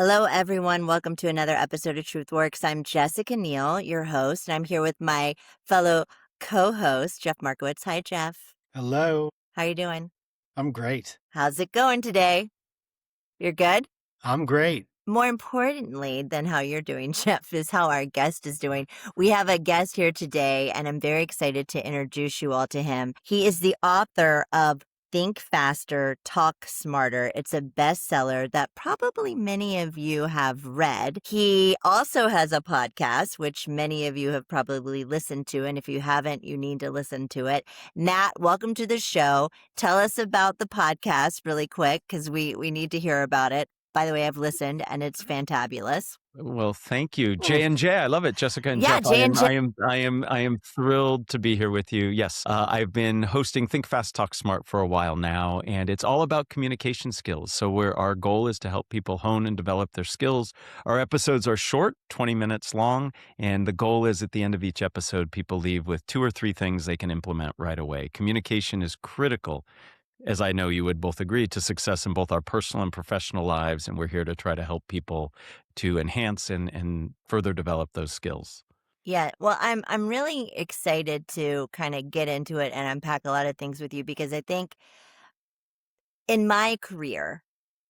Hello, everyone. Welcome to another episode of TruthWorks. I'm Jessica Neal, your host, and I'm here with my fellow co-host, Jeff Marquitz. Hi, Jeff. Hello. How you doing? I'm great. How's it going today? You're good? I'm great. More importantly than how you're doing, Jeff, is how our guest is doing. We have a guest here today, and I'm very excited to introduce you all to him. He is the author of Think Faster, Talk Smarter. It's a bestseller that probably many of you have read. He also has a podcast, which many of you have probably listened to. And if you haven't, you need to listen to it. Nat, welcome to the show. Tell us about the podcast really quick because we need to hear about it. By the way, I've listened and it's fantabulous. Well, thank you, J&J. I love it, Jessica and Yeah, Jeff. I am, J&J. I am thrilled to be here with you. Yes, I've been hosting Think Fast, Talk Smart for a while now, and it's all about communication skills. So, where our goal is to help people hone and develop their skills. Our episodes are short, 20 minutes long, and the goal is at the end of each episode, people leave with 2 or 3 things they can implement right away. Communication is critical, as I know you would both agree, to success in both our personal and professional lives. And we're here to try to help people to enhance and further develop those skills. Yeah, well, I'm really excited to kind of get into it and unpack a lot of things with you because I think in my career,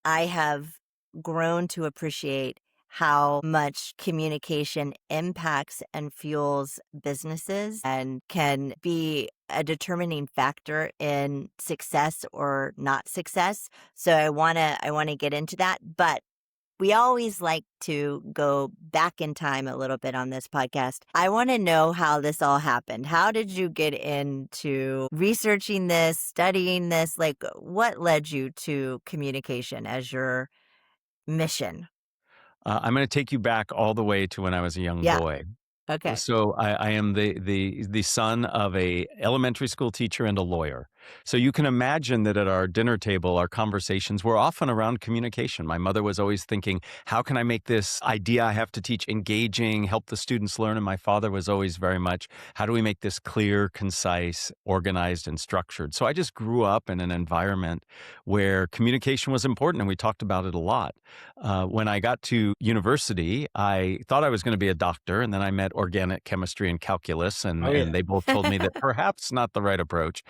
I have grown to appreciate how much communication impacts and fuels businesses and can be a determining factor in success or not success. So I want to get into that, but we always like to go back in time a little bit on this podcast. I want to know how this all happened. How did you get into researching this, studying this? Like, what led you to communication as your mission? I'm going to take you back all the way to when I was a young Yeah. boy. Okay. So I am the son of a elementary school teacher and a lawyer. So you can imagine that at our dinner table, our conversations were often around communication. My mother was always thinking, how can I make this idea I have to teach engaging, help the students learn? And my father was always very much, how do we make this clear, concise, organized, and structured? So I just grew up in an environment where communication was important, and we talked about it a lot. When I got to university, I thought I was going to be a doctor, and then I met organic chemistry and calculus, and they both told me that perhaps not the right approach.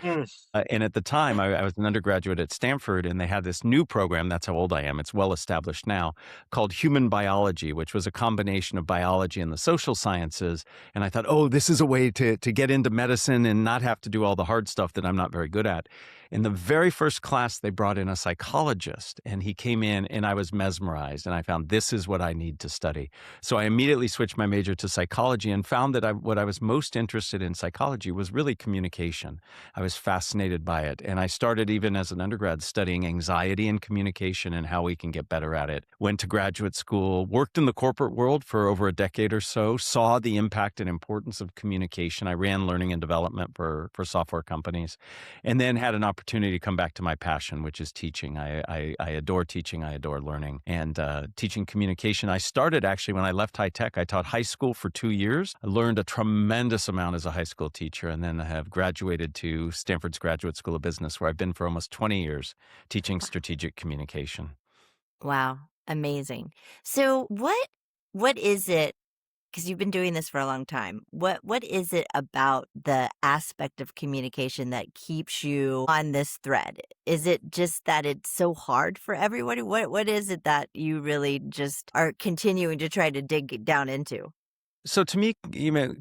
And at the time, I was an undergraduate at Stanford, and they had this new program. That's how old I am. It's well established now, called human biology, which was a combination of biology and the social sciences. And I thought, oh, this is a way to get into medicine and not have to do all the hard stuff that I'm not very good at. In the very first class, they brought in a psychologist, and he came in, and I was mesmerized, and I found this is what I need to study. So I immediately switched my major to psychology and found that what I was most interested in psychology was really communication. I was fascinated by it, and I started even as an undergrad studying anxiety and communication and how we can get better at it. Went to graduate school, worked in the corporate world for over a decade or so, saw the impact and importance of communication. I ran learning and development for software companies, and then had an opportunity to come back to my passion, which is teaching. I adore teaching. I adore learning and teaching communication. I started actually when I left high tech. I taught high school for 2 years. I learned a tremendous amount as a high school teacher, and then I have graduated to Stanford's Graduate School of Business, where I've been for almost 20 years teaching strategic communication. Wow. Amazing. So what is it? Because you've been doing this for a long time. What is it about the aspect of communication that keeps you on this thread? Is it just that it's so hard for everybody? What is it that you really just are continuing to try to dig down into? So to me,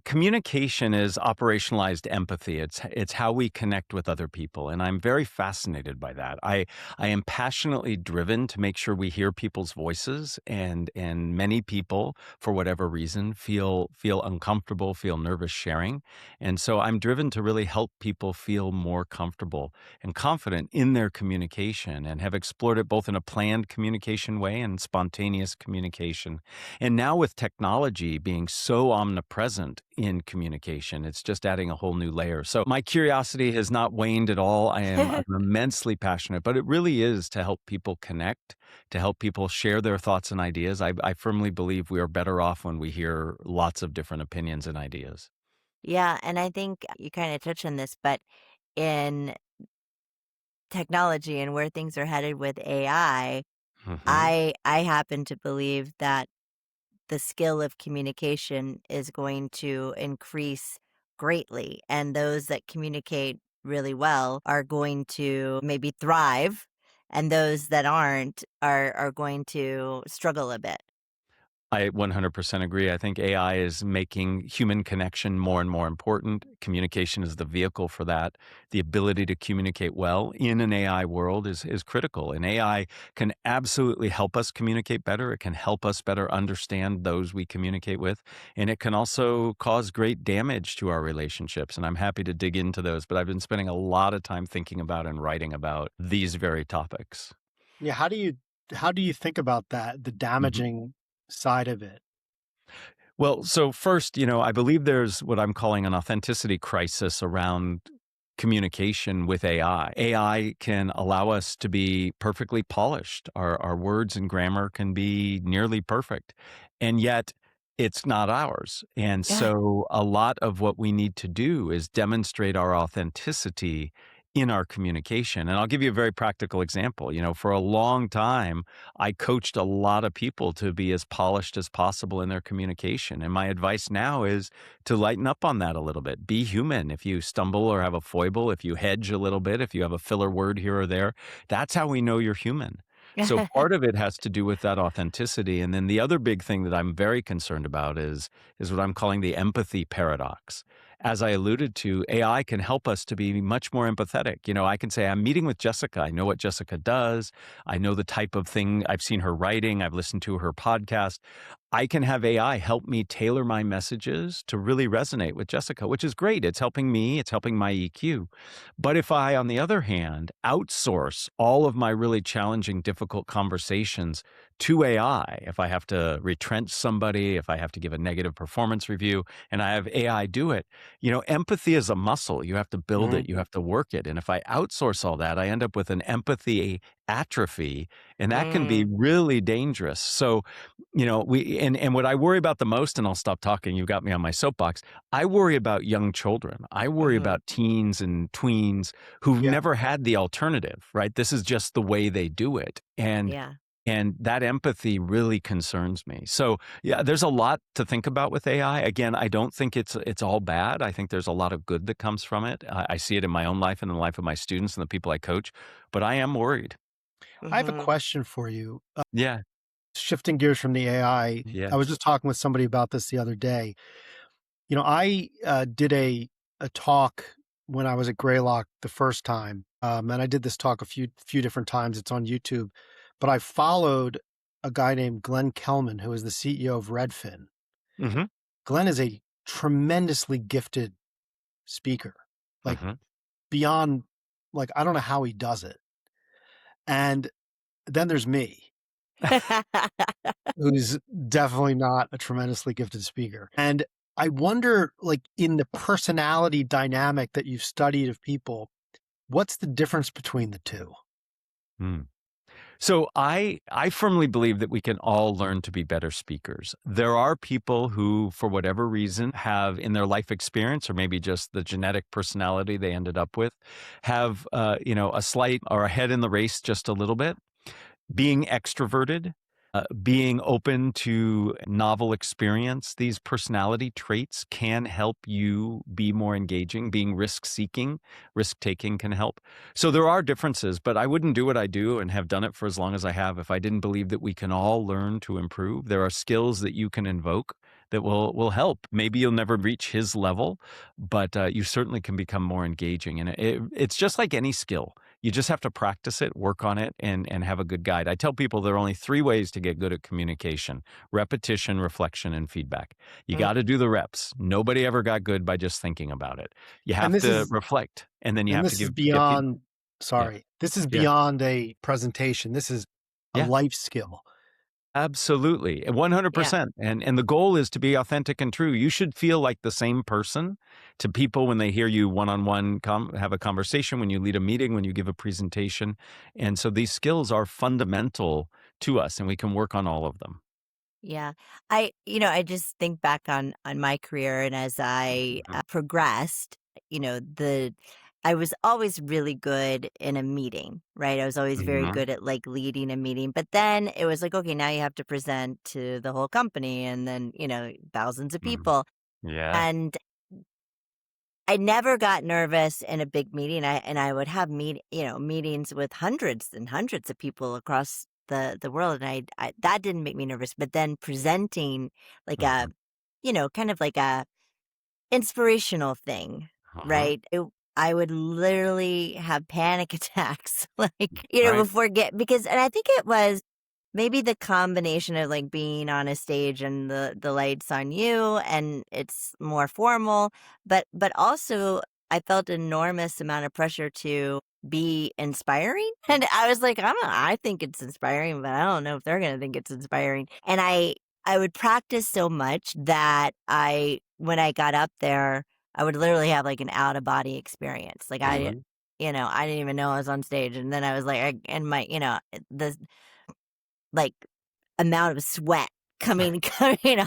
communication is operationalized empathy. It's how we connect with other people, and I'm very fascinated by that. I am passionately driven to make sure we hear people's voices, and many people, for whatever reason, feel uncomfortable, feel nervous sharing, and so I'm driven to really help people feel more comfortable and confident in their communication, and have explored it both in a planned communication way and spontaneous communication. And now with technology being so omnipresent in communication, it's just adding a whole new layer. So my curiosity has not waned at all. I'm immensely passionate, but it really is to help people connect, to help people share their thoughts and ideas. I firmly believe we are better off when we hear lots of different opinions and ideas. Yeah, and I think you kind of touched on this, but in technology and where things are headed with AI, Mhm. I happen to believe that the skill of communication is going to increase greatly, and those that communicate really well are going to maybe thrive, and those that aren't are going to struggle a bit. I 100% agree. I think AI is making human connection more and more important. Communication is the vehicle for that. The ability to communicate well in an AI world is critical. And AI can absolutely help us communicate better. It can help us better understand those we communicate with. And it can also cause great damage to our relationships. And I'm happy to dig into those. But I've been spending a lot of time thinking about and writing about these very topics. Yeah, how do you think about that, the Mhm. damaging side of it? Well, so first, I believe there's what I'm calling an authenticity crisis around communication with AI. AI can allow us to be perfectly polished. Our words and grammar can be nearly perfect, and yet it's not ours. And so a lot of what we need to do is demonstrate our authenticity in our communication. And I'll give you a very practical example. For a long time, I coached a lot of people to be as polished as possible in their communication. And my advice now is to lighten up on that a little bit. Be human. If you stumble or have a foible, if you hedge a little bit, if you have a filler word here or there, that's how we know you're human. So part of it has to do with that authenticity. And then the other big thing that I'm very concerned about is what I'm calling the empathy paradox. As I alluded to, AI can help us to be much more empathetic. I can say, I'm meeting with Jessica. I know what Jessica does. I know the type of thing. I've seen her writing. I've listened to her podcast. I can have AI help me tailor my messages to really resonate with Jessica, which is great. It's helping me, it's helping my EQ. But if I, on the other hand, outsource all of my really challenging, difficult conversations to AI, if I have to retrench somebody, if I have to give a negative performance review, and I have AI do it, empathy is a muscle. You have to build Mhm. it, you have to work it. And if I outsource all that, I end up with an empathy atrophy, and that can be Mm, really dangerous. So, we and what I worry about the most, and I'll stop talking, you got me on my soapbox. I worry about young children. I worry mhm. about teens and tweens who've Yeah, never had the alternative, right? This is just the way they do it. Yeah. And that empathy really concerns me. So, yeah, there's a lot to think about with AI. Again, I don't think it's all bad. I think there's a lot of good that comes from it. I see it in my own life and in the life of my students and the people I coach, but I am worried. I have a Mhm. question for you. Yeah. Shifting gears from the AI, I Yeah. was just talking with somebody about this the other day. I did a talk when I was at Greylock the first time, and I did this talk a few different times. It's on YouTube, but I followed a guy named Glenn Kelman, who is the CEO of Redfin. Mhm. Glenn is a tremendously gifted speaker, like Mhm. beyond, like I don't know how he does it. And then there's me, who's definitely not a tremendously gifted speaker. And I wonder, like, in the personality dynamic that you've studied of people, what's the difference between the 2? Mm. So I firmly believe that we can all learn to be better speakers. There are people who, for whatever reason, have in their life experience, or maybe just the genetic personality they ended up with, have a slight or a head in the race just a little bit. Being extroverted, being open to novel experience, these personality traits can help you be more engaging. Being risk seeking, risk taking can help. So there are differences, but I wouldn't do what I do and have done it for as long as I have if I didn't believe that we can all learn to improve. There are skills that you can invoke that will help. Maybe you'll never reach his level, but you certainly can become more engaging. And it's just like any skill. You just have to practice it, work on it, and have a good guide. I tell people there are only 3 ways to get good at communication: repetition, reflection, and feedback. You Mm, gotta do the reps. Nobody ever got good by just thinking about it. You And have this to is reflect, and then you and have to this is get feedback. beyond Yeah, sorry, this is yeah, beyond a presentation. This is a yeah. life skill. Absolutely, yeah. 100%, and the goal is to be authentic and true. You should feel like the same person to people when they hear you one-on-one have a conversation, when you lead a meeting, when you give a presentation, and so these skills are fundamental to us, and we can work on all of them. Yeah. I just think back on my career, and as I Mhm. progressed, the I was always really good in a meeting, right? I was always very Mhm, good at like leading a meeting. But then it was like, okay, now you have to present to the whole company and then, thousands of mhm. people. Yeah. And I never got nervous in a big meeting. I would have meetings with hundreds and hundreds of people across the world, and I that didn't make me nervous. But then presenting like Mhm, kind of like a inspirational thing, mhm. right? I would literally have panic attacks, like Right. before get because, and I think it was maybe the combination of, like, being on a stage and the lights on you and it's more formal, but also I felt enormous amount of pressure to be inspiring, and I was like, I think it's inspiring, but I don't know if they're gonna think it's inspiring." And I would practice so much that when I got up there, I would literally have, like, an out of body experience, like, Mhm. I didn't even know I was on stage, and then I was like, and my the like, amount of sweat coming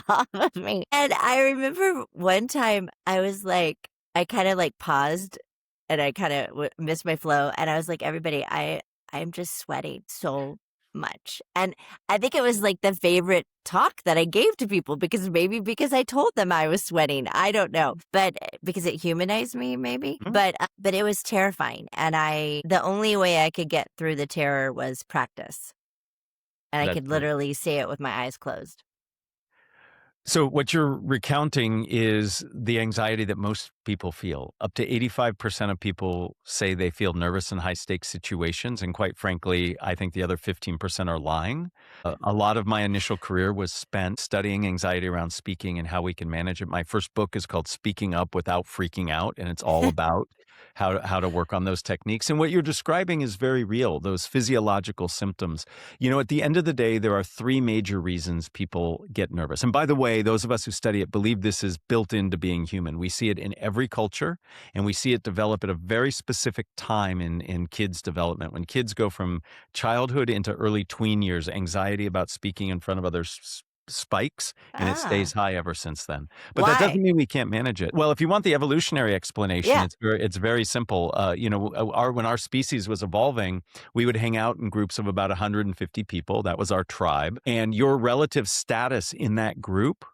off of me. And I remember one time I was like I kinda, like, paused, and I kinda missed my flow, and I was like, "Everybody, I'm just sweating so much." And I think it was, like, the favorite talk that I gave to people because I told them I was sweating, I don't know, but because it humanized me maybe, Mhm. but it was terrifying, and the only way I could get through the terror was practice. And I That's could great. literally say it with my eyes closed. So what you're recounting is the anxiety that most people feel. Up to 85% of people say they feel nervous in high stakes situations. And quite frankly, I think the other 15% are lying. A lot of my initial career was spent studying anxiety around speaking and how we can manage it. My first book is called Speaking Up Without Freaking Out, and it's all about how to work on those techniques. And what you're describing is very real, those physiological symptoms. At the end of the day, there are three major reasons people get nervous. And by the way, those of us who study it believe this is built into being human. We see it in every culture, and we see it develop at a very specific time in kids' development. When kids go from childhood into early tween years, anxiety about speaking in front of others spikes, and it stays Ah, high ever since then. But that why? doesn't mean we can't manage it. Well, if you want the evolutionary explanation, Yeah. it's very simple. When our species was evolving, we would hang out in groups of about 150 people. That was our tribe. And your relative status in that group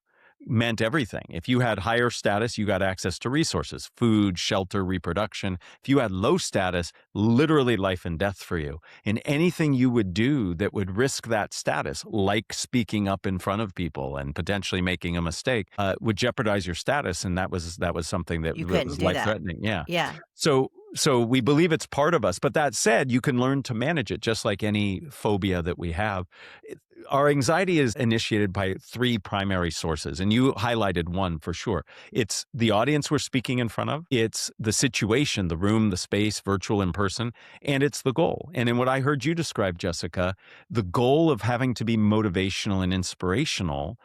meant everything. If you had higher status, you got access to resources, food, shelter, reproduction. If you had low status, literally life and death for you. And anything you would do that would risk that status, like speaking up in front of people and potentially making a mistake, would jeopardize your status. And that was something that You couldn't was do life that. threatening. Yeah. Yeah. So we believe it's part of us. But that said, you can learn to manage it just like any phobia that we have. It- Our anxiety is initiated by three primary sources, and you highlighted one for sure. It's the audience we're speaking in front of, it's the situation, the room, the space, virtual, in person, and it's the goal. And in what I heard you describe, Jessica, the goal of having to be motivational and inspirational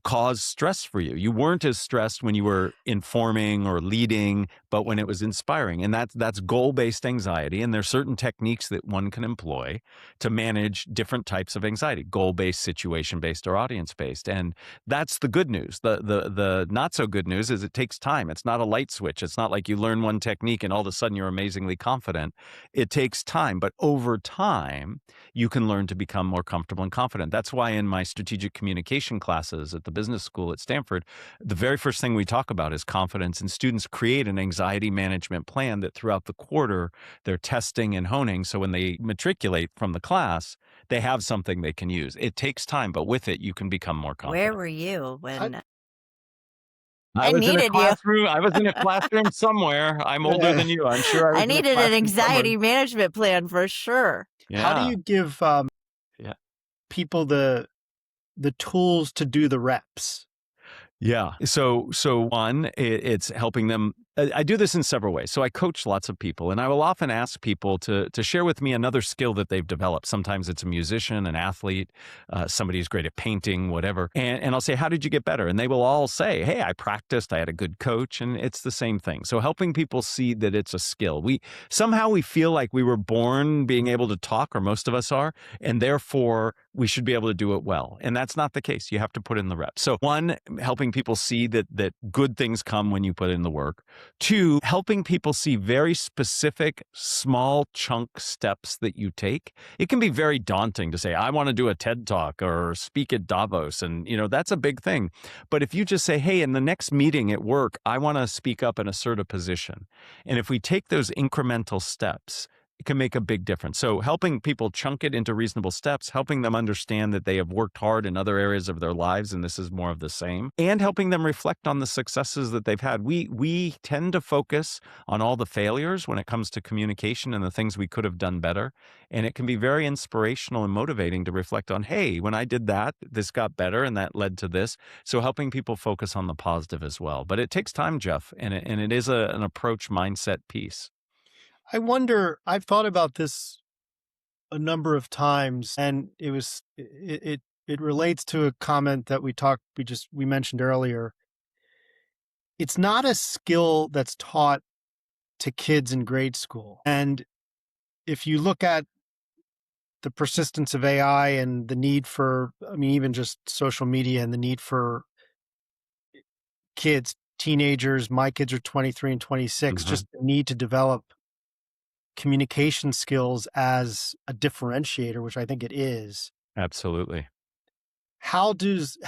cause stress for you. You weren't as stressed when you were informing or leading, but when it was inspiring. And that's goal-based anxiety. And there's certain techniques that one can employ to manage different types of anxiety, goal-based, situation-based, or audience-based. And that's the good news. The not so good news is it takes time. It's not a light switch. It's not like you learn one technique and all of a sudden you're amazingly confident. It takes time, but over time, you can learn to become more comfortable and confident. That's why in my strategic communication classes at the business school at Stanford, the very first thing we talk about is confidence, and students create an anxiety management plan that throughout the quarter they're testing and honing. So when they matriculate from the class, they have something they can use. It takes time, but with it, you can become more Where confident. were you I, when I I was in a needed you? classroom. I was in a classroom somewhere. I'm older yeah. than you. I'm sure I was I in a needed an classroom somewhere. anxiety management plan for sure. How do Yeah. you give Yeah. people the tools to do the reps? Yeah. So one, it's helping them. I do this in several ways. So I coach lots of people, and I will often ask people to share with me another skill that they've developed. Sometimes it's a musician, an athlete, somebody who's great at painting, whatever. And I'll say, "How did you get better?" And they will all say, "Hey, I practiced. I had a good coach," and it's the same thing. So helping people see that it's a skill. We feel like we were born being able to talk, or most of us are, and therefore we should be able to do it well. And that's not the case. You have to put in the reps. So one, helping people see that good things come when you put in the work. Two, helping people see very specific, small chunk steps that you take. It can be very daunting to say, I want to do a TED Talk or speak at Davos. And, that's a big thing. But if you just say, hey, in the next meeting at work, I want to speak up and assert a position. And if we take those incremental steps, it can make a big difference. So helping people chunk it into reasonable steps, helping them understand that they have worked hard in other areas of their lives and this is more of the same, and helping them reflect on the successes that they've had. We tend to focus on all the failures when it comes to communication and the things we could have done better. And it can be very inspirational and motivating to reflect on, hey, when I did that, this got better and that led to this. So helping people focus on the positive as well. But it takes time, Jeff, and it is an approach mindset piece. I wonder, I've thought about this a number of times, and it relates to a comment that we mentioned earlier. It's not a skill that's taught to kids in grade school. And if you look at the persistence of AI and the need for, even just social media and the need for kids, teenagers, my kids are 23 and 26, just the need to develop communication skills as a differentiator, which I think it is. Absolutely. How does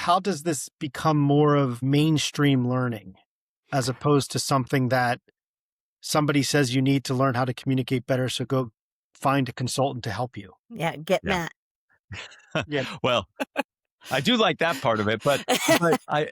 this become more of mainstream learning as opposed to something that somebody says you need to learn how to communicate better, so go find a consultant to help you? Yeah, get Yeah. Matt. Yeah. Well, I do like that part of it, but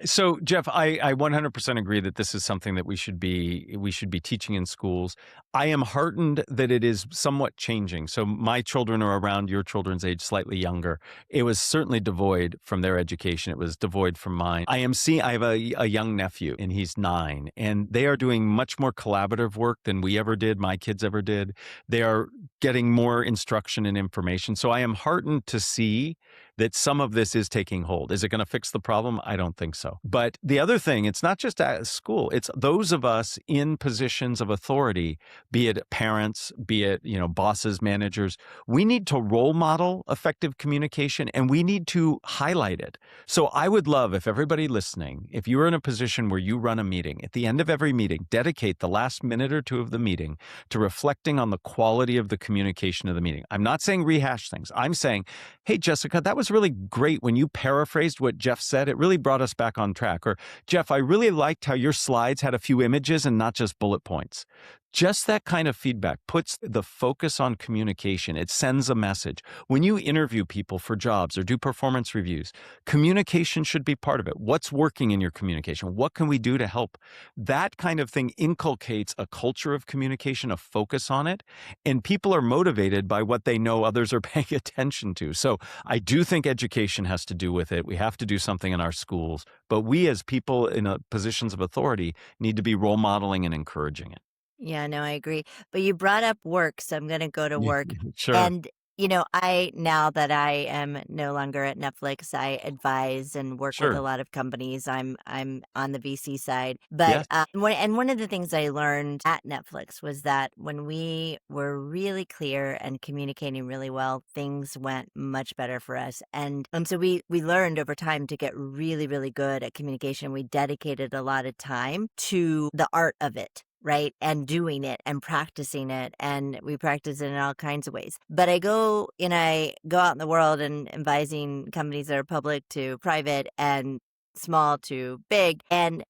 so Jeff, I 100% agree that this is something that we should be teaching in schools. I am heartened that it is somewhat changing. So my children are around your children's age, slightly younger. It was certainly devoid from their education. It was devoid from mine. I have a young nephew and he's 9, and they are doing much more collaborative work than we ever did, my kids ever did. They are getting more instruction and information. So I am heartened to see that some of this is taking hold. Is it going to fix the problem? I don't think so. But the other thing, it's not just at school. It's those of us in positions of authority, be it parents, be it, bosses, managers. We need to role model effective communication and we need to highlight it. So I would love if everybody listening, if you're in a position where you run a meeting, at the end of every meeting, dedicate the last minute or two of the meeting to reflecting on the quality of the communication of the meeting. I'm not saying rehash things. I'm saying, hey, Jessica, that was really great when you paraphrased what Jeff said. It really brought us back on track. Or, Jeff, I really liked how your slides had a few images and not just bullet points. Just that kind of feedback puts the focus on communication. It sends a message. When you interview people for jobs or do performance reviews, communication should be part of it. What's working in your communication? What can we do to help? That kind of thing inculcates a culture of communication, a focus on it, and people are motivated by what they know others are paying attention to. So I do think education has to do with it. We have to do something in our schools, but we as people in positions of authority need to be role modeling and encouraging it. Yeah, no, I agree. But you brought up work, so I'm going to go to work. Sure. And, now that I am no longer at Netflix, I advise and work with a Sure. lot of companies. I'm on the VC side. But Yes. one of the things I learned at Netflix was that when we were really clear and communicating really well, things went much better for us. And so we learned over time to get really, really good at communication. We dedicated a lot of time to the art of it. Right. And doing it and practicing it. And we practice it in all kinds of ways. But I go out in the world and advising companies that are public to private and small to big. And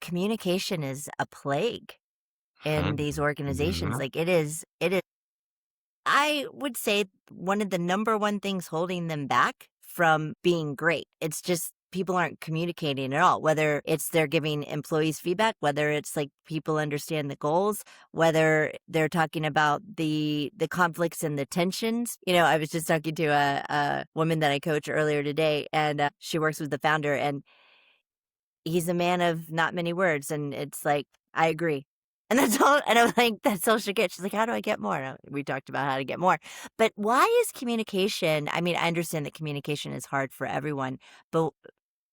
communication is a plague in these organizations. Mhm. Like it is, I would say one of the number one things holding them back from being great. It's just people aren't communicating at all, whether it's they're giving employees feedback, whether it's like people understand the goals, whether they're talking about the conflicts and the tensions. I was just talking to a woman that I coach earlier today, and she works with the founder, and he's a man of not many words. And it's like, I agree. And that's all. And I'm like, that's all she gets. She's like, how do I get more? And we talked about how to get more. But why is communication? I mean, I understand that communication is hard for everyone, but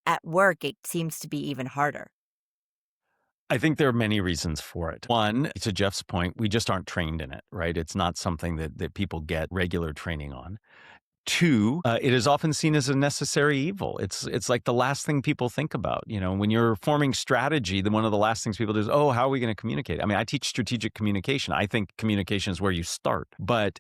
at work, it seems to be even harder. I think there are many reasons for it. One, to Jeff's point, we just aren't trained in it, right? It's not something that people get regular training on. Two, it is often seen as a necessary evil. It's like the last thing people think about. When you're forming strategy, then one of the last things people do is, oh, how are we going to communicate? I mean, I teach strategic communication. I think communication is where you start, but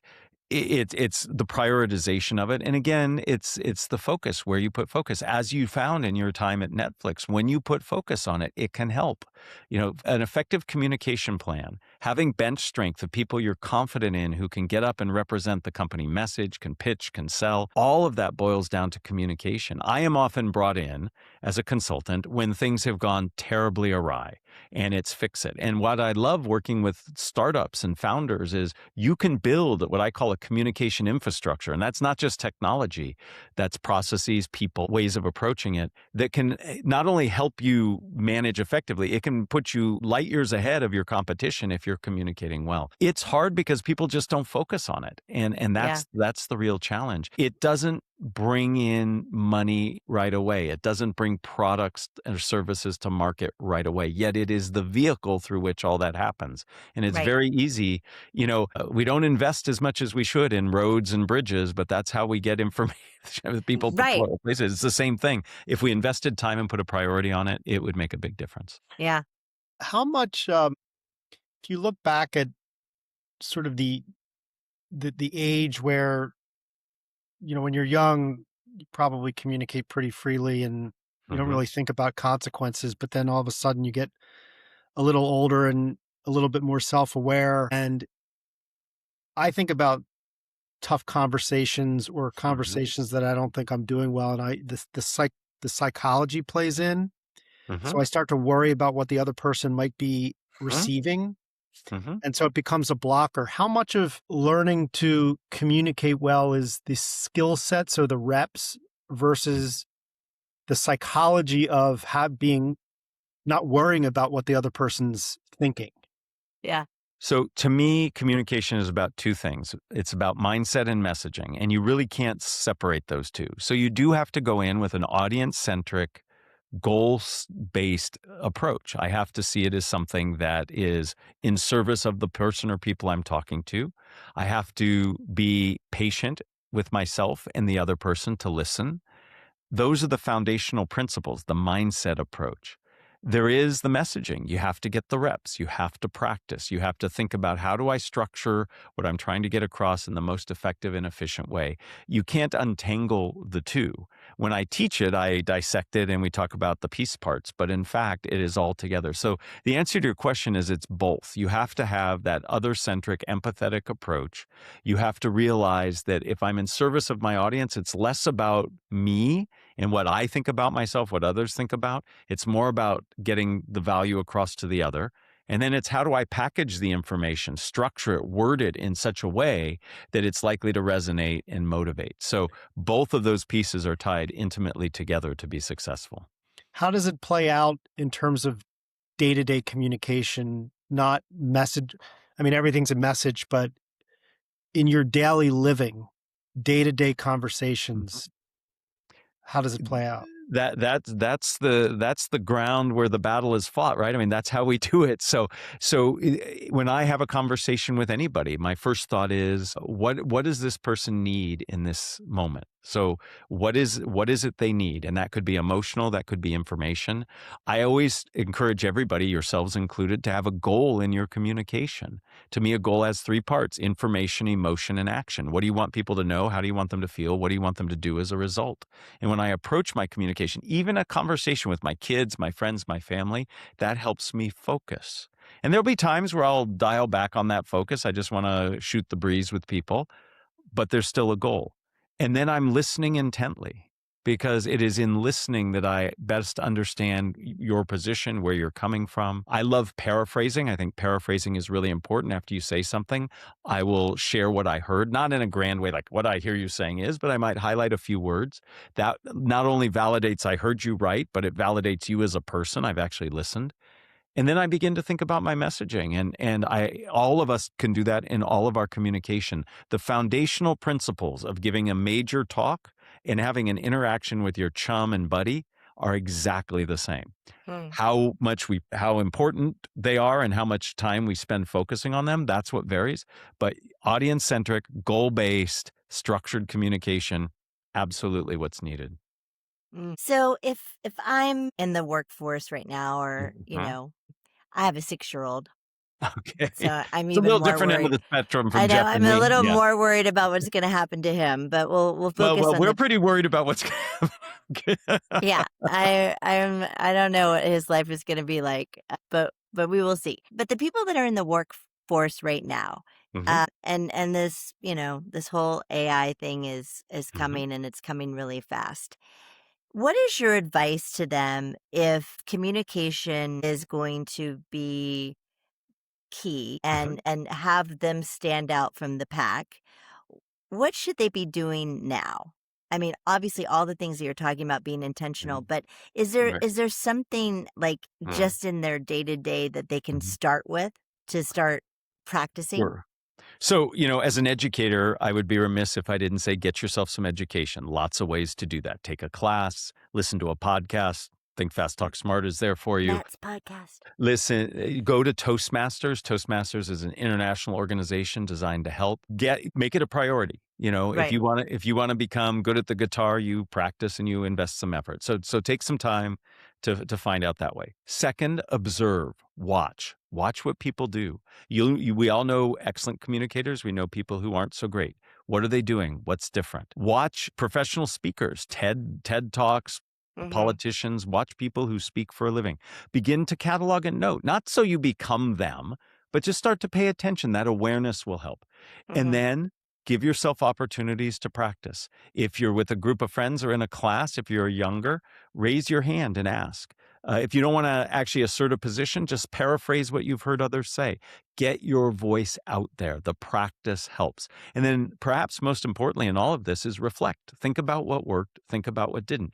it's the prioritization of it. And again, it's the focus, where you put focus. As you found in your time at Netflix, when you put focus on it, it can help. An effective communication plan, having bench strength of people you're confident in who can get up and represent the company message, can pitch, can sell, all of that boils down to communication. I am often brought in as a consultant when things have gone terribly awry, and it's fix it. And what I love working with startups and founders is you can build what I call a communication infrastructure. And that's not just technology, that's processes, people, ways of approaching it that can not only help you manage effectively, it can put you light years ahead of your competition if you're communicating well. It's hard because people just don't focus on it. And Yeah. that's the real challenge. It doesn't bring in money right away. It doesn't bring products or services to market right away, yet it is the vehicle through which all that happens. And it's Right. very easy. We don't invest as much as we should in roads and bridges, but that's how we get information with people to Right. places. It's the same thing. If we invested time and put a priority on it, it would make a big difference. Yeah. How much, if you look back at sort of the age where, when you're young, you probably communicate pretty freely and you don't hmm really think about consequences, but then all of a sudden you get a little older and a little bit more self-aware. And I think about tough conversations or hmm conversations that I don't think I'm doing well. And the psychology plays in. hmm So I start to worry about what the other person might be receiving. hmm And so it becomes a blocker. How much of learning to communicate well is the skill set, so the reps, versus the psychology of being not worrying about what the other person's thinking? Yeah. So to me, communication is about two things. It's about mindset and messaging, and you really can't separate those two. So you do have to go in with an audience-centric, goals-based approach. I have to see it as something that is in service of the person or people I'm talking to. I have to be patient with myself and the other person to listen. Those are the foundational principles, the mindset approach. There is the messaging. You have to get the reps. You have to practice. You have to think about, how do I structure what I'm trying to get across in the most effective and efficient way? You can't untangle the two. When I teach it, I dissect it and we talk about the piece parts, but in fact, it is all together. So the answer to your question is it's both. You have to have that other-centric, empathetic approach. You have to realize that if I'm in service of my audience, it's less about me and what I think about myself, what others think about. It's more about getting the value across to the other. And then it's, how do I package the information, structure it, word it in such a way that it's likely to resonate and motivate. So both of those pieces are tied intimately together to be successful. How does it play out in terms of day-to-day communication, not message? I mean, everything's a message, but in your daily living, day-to-day Mhm. conversations, how does it play out? That's the ground where the battle is fought, right? I mean, that's how we do it. So when I have a conversation with anybody, my first thought is, what does this person need in this moment? So what is it they need? And that could be emotional, that could be information. I always encourage everybody, yourselves included, to have a goal in your communication. To me, a goal has three parts: information, emotion, and action. What do you want people to know? How do you want them to feel? What do you want them to do as a result? And when I approach my communication, even a conversation with my kids, my friends, my family, that helps me focus. And there'll be times where I'll dial back on that focus. I just want to shoot the breeze with people, but there's still a goal. And then I'm listening intently, because it is in listening that I best understand your position, where you're coming from. I love paraphrasing. I think paraphrasing is really important. After you say something, I will share what I heard, not in a grand way like what I hear you saying is, but I might highlight a few words. That not only validates I heard you right, but it validates you as a person. I've actually listened. And then I begin to think about my messaging, and all of us can do that in all of our communication. The foundational principles of giving a major talk and having an interaction with your chum and buddy are exactly the same. Hmm. How important they are and how much time we spend focusing on them, that's what varies. But audience-centric, goal-based, structured communication, absolutely what's needed. So if I'm in the workforce right now, or Mhm. I have a 6-year-old, Okay. so I'm It's a even little more different end of worried. the spectrum I from know Jeff I'm and a me. little Yeah. more worried about what's going to happen to him, but we'll focus Well, on we're the. pretty worried about what's Yeah, I don't know what his life is going to be like, but we will see. But the people that are in the workforce right now, Mhm, and this this whole AI thing is mhm, coming, and it's coming really fast. What is your advice to them if communication is going to be key, mhm, and have them stand out from the pack? What should they be doing now? I mean, obviously all the things that you're talking about being intentional, mhm. but is there Right. is there something like Mm, just in their day-to-day that they can mhm. start with to start practicing? Sure. So, as an educator, I would be remiss if I didn't say get yourself some education. Lots of ways to do that. Take a class, listen to a podcast. Think Fast Talk Smart is there for you. Matt's podcast. Listen, go to Toastmasters. Toastmasters is an international organization designed to help make it a priority. If Right. you want to become good at the guitar, you practice and you invest some effort. So take some time to find out that way. Second, observe, watch what people do. We all know excellent communicators. We know people who aren't so great. What are they doing? What's different? Watch professional speakers, TED Talks, Mhm. politicians. Watch people who speak for a living. Begin to catalog and note, not so you become them, but just start to pay attention. That awareness will help. And Mhm. then give yourself opportunities to practice. If you're with a group of friends or in a class, if you're younger, raise your hand and ask. If you don't want to actually assert a position, just paraphrase what you've heard others say. Get your voice out there. The practice helps. And then, perhaps most importantly in all of this, is reflect. Think about what worked, think about what didn't.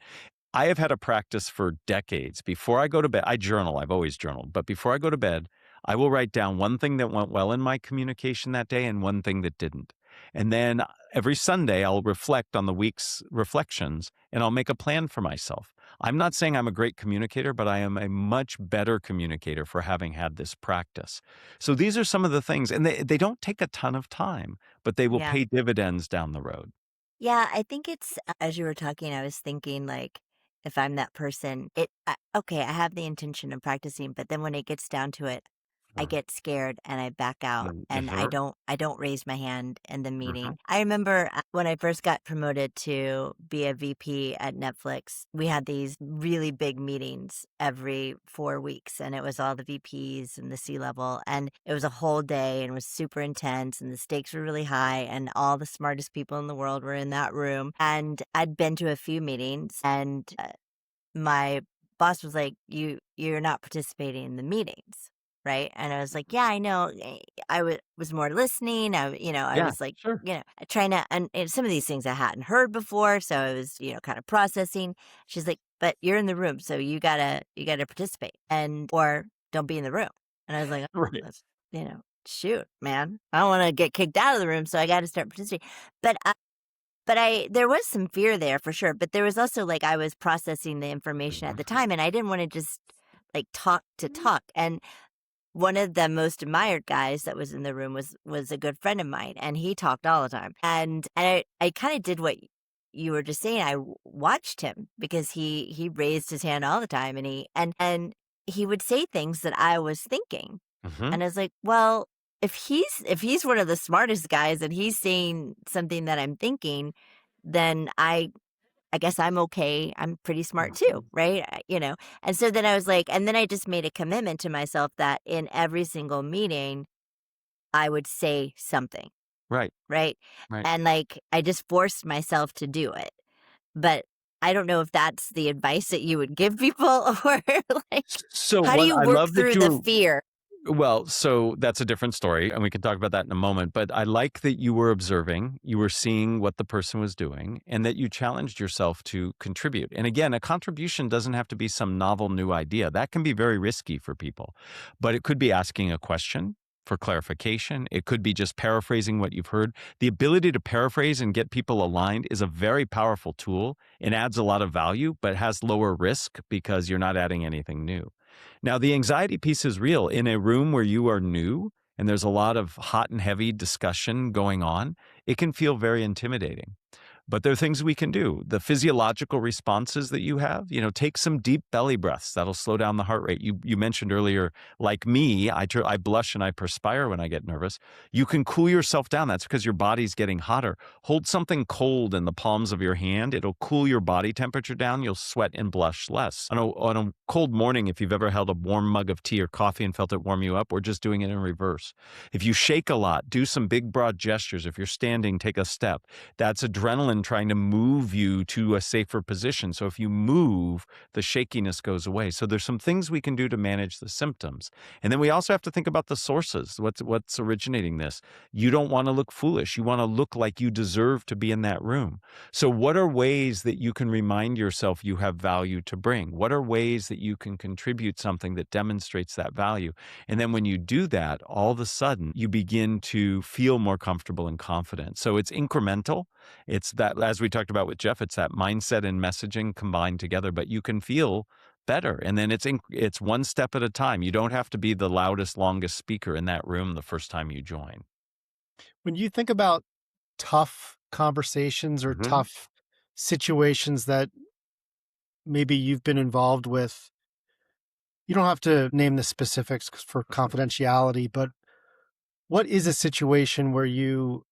I have had a practice for decades. Before I go to bed, I journal. I've always journaled. But before I go to bed, I will write down one thing that went well in my communication that day and one thing that didn't. And then every Sunday, I'll reflect on the week's reflections and I'll make a plan for myself. I'm not saying I'm a great communicator, but I am a much better communicator for having had this practice. So these are some of the things, and they don't take a ton of time, but they will Yeah. pay dividends down the road. Yeah, I think it's as you were talking, I was thinking like if I'm that person, okay, I have the intention of practicing, but then when it gets down to it, I Mm, get scared and I back out, and I mhm, don't raise my hand in the mhm, meeting. I remember when I first got promoted to be a VP at Netflix, we had these really big meetings every 4 weeks, and it was all the VPs and the C-level, and it was a whole day, and it was super intense, and the stakes were really high, and all the smartest people in the world were in that room. And I'd been to a few meetings, and my boss was like, you're not participating in the meetings, right? And I was like, yeah, I know. I was more listening. I Yeah, was like, sure. trying to, and some of these things I hadn't heard before, so I was kind of processing. She's like, but you're in the room, so you gotta participate, and or don't be in the room. And I was like, oh, Right. that's shoot, man, I don't want to get kicked out of the room, so I got to start participating. But there was some fear there for sure, but there was also, like, I was processing the information at Mhm. the time, and I didn't wanna just, like, talk to talk. And one of the most admired guys that was in the room was a good friend of mine, and he talked all the time. And I kinda did what you were just saying. Watched him because he raised his hand all the time, and he would say things that I was thinking. Mhm. And I was like, "Well, if he's one of the smartest guys and he's saying something that I'm thinking, then I guess I'm okay. I'm pretty smart too, Mhm. right?" And so then I was like, and then I just made a commitment to myself that in every single meeting, I would say something, Right, right? right. And like I just forced myself to do it. But I don't know if that's the advice that you would give people, or like So how do what you I work love that through you the were fear? well, so that's a different story, and we can talk about that in a moment, but I like that you were observing, you were seeing what the person was doing, and that you challenged yourself to contribute. And again, a contribution doesn't have to be some novel new idea. That can be very risky for people. But it could be asking a question for clarification. It could be just paraphrasing what you've heard. The ability to paraphrase and get people aligned is a very powerful tool and adds a lot of value, but has lower risk because you're not adding anything new. Now, the anxiety piece is real. In a room where you are new and there's a lot of hot and heavy discussion going on, it can feel very intimidating. But there are things we can do. The physiological responses that you have, take some deep belly breaths. That'll slow down the heart rate. You mentioned earlier, like me, I blush and I perspire when I get nervous. You can cool yourself down. That's because your body's getting hotter. Hold something cold in the palms of your hand. It'll cool your body temperature down. You'll sweat and blush less. On a cold morning, if you've ever held a warm mug of tea or coffee and felt it warm you up, we're just doing it in reverse. If you shake a lot, do some big broad gestures. If you're standing, take a step. That's adrenaline trying to move you to a safer position. So if you move, the shakiness goes away. So there's some things we can do to manage the symptoms. And then we also have to think about the sources. What's originating this? You don't want to look foolish. You want to look like you deserve to be in that room. So what are ways that you can remind yourself you have value to bring? What are ways that you can contribute something that demonstrates that value? And then when you do that, all of a sudden you begin to feel more comfortable and confident. So it's incremental. It's that, as we talked about with Jeff, it's that mindset and messaging combined together, but you can feel better. And then it's one step at a time. You don't have to be the loudest, longest speaker in that room the first time you join. When you think about tough conversations or Mhm. tough situations that maybe you've been involved with, you don't have to name the specifics for confidentiality, but what is a situation where you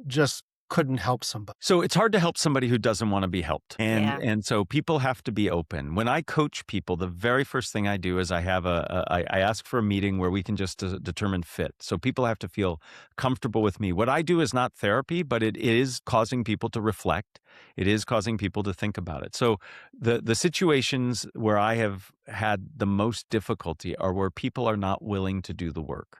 just couldn't help somebody? So it's hard to help somebody who doesn't want to be helped. And Yeah. and so people have to be open. When I coach people, the very first thing I do is I ask for a meeting where we can just determine fit. So people have to feel comfortable with me. What I do is not therapy, but it is causing people to reflect. It is causing people to think about it. So the situations where I have had the most difficulty are where people are not willing to do the work.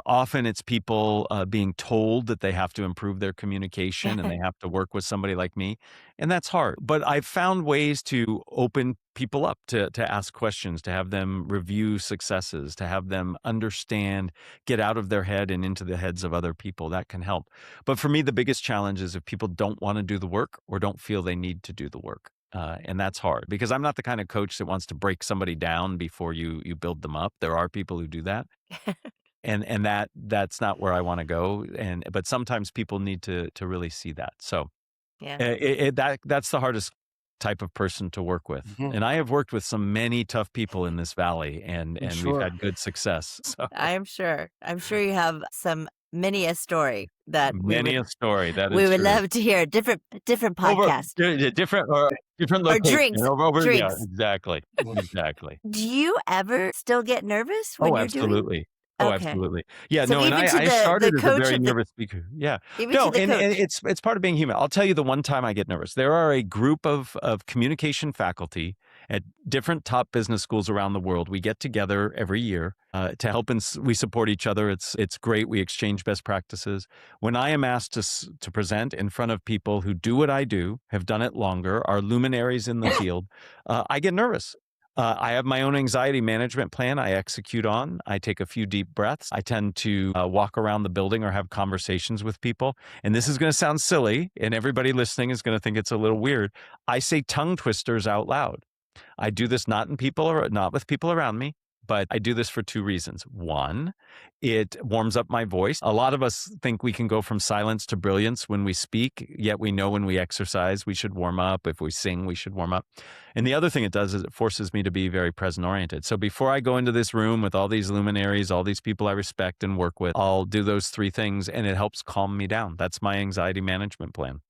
Often it's people being told that they have to improve their communication and they have to work with somebody like me. And that's hard. But I've found ways to open people up to ask questions, to have them review successes, to have them understand, get out of their head and into the heads of other people. That can help. But for me, the biggest challenge is if people don't want to do the work or don't feel they need to do the work. And that's hard because I'm not the kind of coach that wants to break somebody down before you build them up. There are people who do that. And that's not where I wanna go, but sometimes people need to really see that. So, Yeah. that's the hardest type of person to work with, Mhm. and I have worked with many tough people in this valley, I'm and we've sure. had good success. So, I'm sure. I'm sure you have many a story that we many would a story, that we is would true. love to hear. Different Over podcast different or location, drinks. over yeah, Drinks. exactly, exactly. Do you ever still get nervous when Oh, you're doing? absolutely. Oh, Okay. absolutely. Yeah, So no, and even to I the started as a coach very of the nervous speaker. Yeah. even to No, the and coach. it's part of being human. I'll tell you the one time I get nervous. There are a group of communication faculty at different top business schools around the world. We get together every year to help, and we support each other. It's great. We exchange best practices. When I am asked to present in front of people who do what I do, have done it longer, are luminaries in the field, I get nervous. I have my own anxiety management plan I execute on. I take a few deep breaths. I tend to walk around the building or have conversations with people. And this is going to sound silly, and everybody listening is going to think it's a little weird. I say tongue twisters out loud. I do this not with people around me, but I do this for two reasons. One, it warms up my voice. A lot of us think we can go from silence to brilliance when we speak, yet we know when we exercise, we should warm up. If we sing, we should warm up. And the other thing it does is it forces me to be very present oriented. So before I go into this room with all these luminaries, all these people I respect and work with, I'll do those three things and it helps calm me down. That's my anxiety management plan.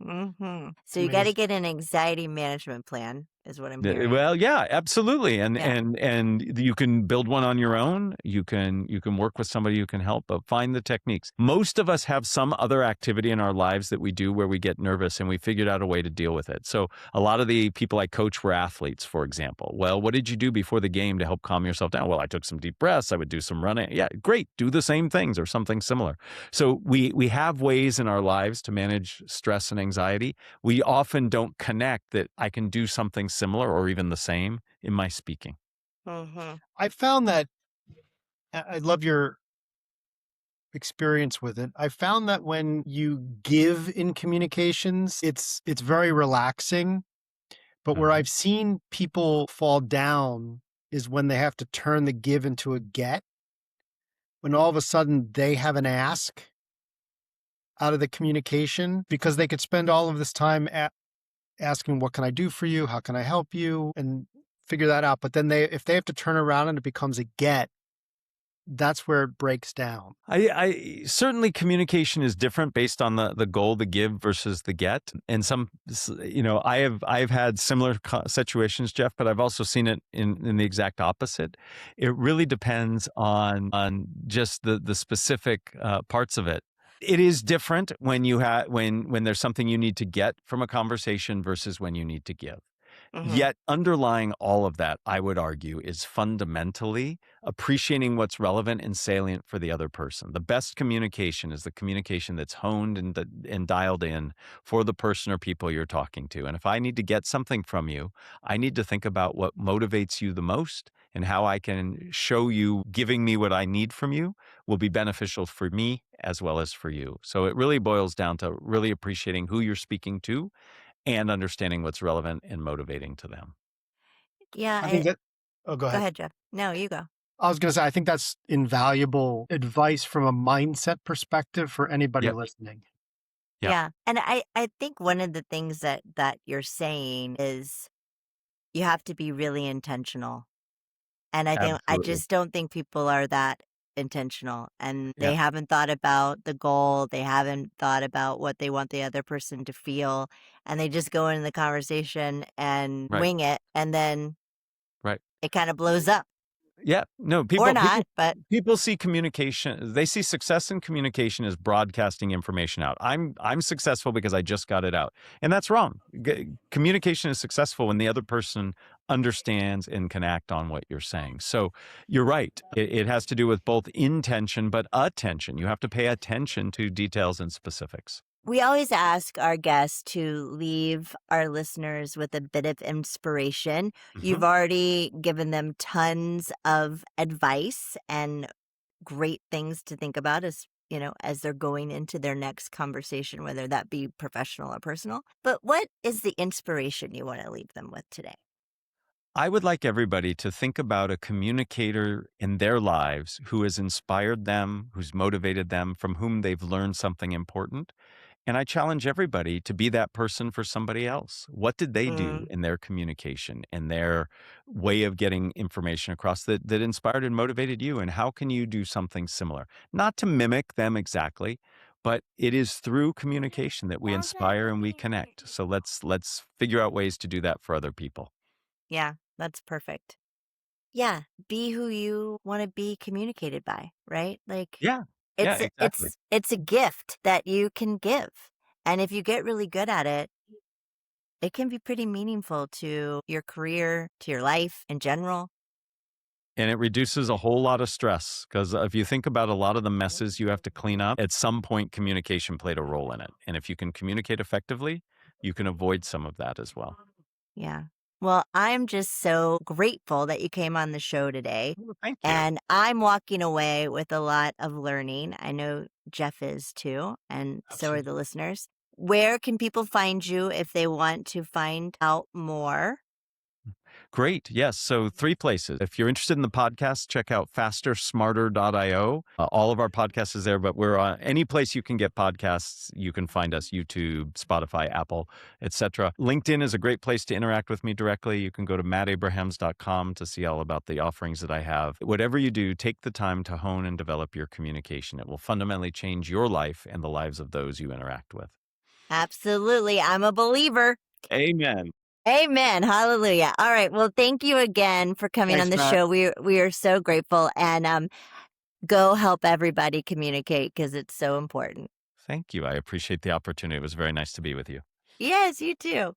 So you got to Amazing. get an anxiety management plan, is what I'm hearing. Well, yeah, absolutely, and Yeah. and and you can build one on your own. You can work with somebody who can help, but find the techniques. Most of us have some other activity in our lives that we do where we get nervous, and we figured out a way to deal with it. So a lot of the people I coach were athletes, for example. Well, what did you do before the game to help calm yourself down? Well, I took some deep breaths. I would do some running. Yeah, great. Do the same things or something similar. So we have ways in our lives to manage stress and anxiety. We often don't connect that I can do something similar or even the same in my speaking. hmm I found that I love your experience with it. I found that when you give in communications, it's very relaxing. But where Mhm. I've seen people fall down is when they have to turn the give into a get. when all of a sudden they have an ask out of the communication because they could spend all of this time asking, what can I do for you? How can I help you? And figure that out. But then if they have to turn around and it becomes a get, that's where it breaks down. I certainly communication is different based on the goal, the give versus the get. And I've had similar situations, Jeff, but I've also seen it in the exact opposite. It really depends on just the specific parts of it. It is different when when there's something you need to get from a conversation versus when you need to give. Mhm. Yet underlying all of that, I would argue, is fundamentally appreciating what's relevant and salient for the other person. The best communication is the communication that's honed and dialed in for the person or people you're talking to. And if I need to get something from you, I need to think about what motivates you the most and how I can show you giving me what I need from you will be beneficial for me as well as for you. So it really boils down to really appreciating who you're speaking to and understanding what's relevant and motivating to them. Yeah, I think that, oh, go go ahead. ahead, Jeff. No, you go. I was going to say, I think that's invaluable advice from a mindset perspective for anybody Yep. listening. Yep. Yeah, and I think one of the things that you're saying is you have to be really intentional. And I Absolutely. just don't think people are that intentional, and Yeah. they haven't thought about the goal, they haven't thought about what they want the other person to feel, and they just go into the conversation and Right. wing it, and then Right. it kind of blows up. Yeah. No, Or people not, people but people see communication, they see success in communication as broadcasting information out. I'm successful because I just got it out. And that's wrong. Communication is successful when the other person understands and can act on what you're saying. So you're right. It has to do with both intention but attention. You have to pay attention to details and specifics. we always ask our guests to leave our listeners with a bit of inspiration. You've Mhm. already given them tons of advice and great things to think about as they're going into their next conversation, whether that be professional or personal. But what is the inspiration you want to leave them with today? I would like everybody to think about a communicator in their lives who has inspired them, who's motivated them, from whom they've learned something important. And I challenge everybody to be that person for somebody else. What did they do Mm, in their communication and their way of getting information across that inspired and motivated you? And how can you do something similar? Not to mimic them exactly, but it is through communication that we inspire and we connect. So let's figure out ways to do that for other people. yeah, that's perfect. Yeah, be who you want to be communicated by, right? Like Yeah. Yeah, it's a- exactly. it's a gift that you can give. And if you get really good at it, it can be pretty meaningful to your career, to your life in general. And it reduces a whole lot of stress because if you think about a lot of the messes you have to clean up, at some point communication played a role in it. And if you can communicate effectively, you can avoid some of that as well. Yeah. Well, I'm just so grateful that you came on the show today. Well, thank you. And I'm walking away with a lot of learning. I know Jeff is too, and so are the Absolutely. listeners. Where can people find you if they want to find out more? Great. Yes. So 3 places. If you're interested in the podcast, check out fastersmarter.io. All of our podcasts is there, but we're on any place you can get podcasts. You can find us: YouTube, Spotify, Apple, etc. LinkedIn is a great place to interact with me directly. You can go to mattabrahams.com to see all about the offerings that I have. Whatever you do, take the time to hone and develop your communication. It will fundamentally change your life and the lives of those you interact with. Absolutely. I'm a believer. Amen. Amen. Hallelujah. All right. Well, thank you again for coming on Thanks, the Matt. show. We are so grateful, and go help everybody communicate because it's so important. Thank you. I appreciate the opportunity. It was very nice to be with you. Yes, you too.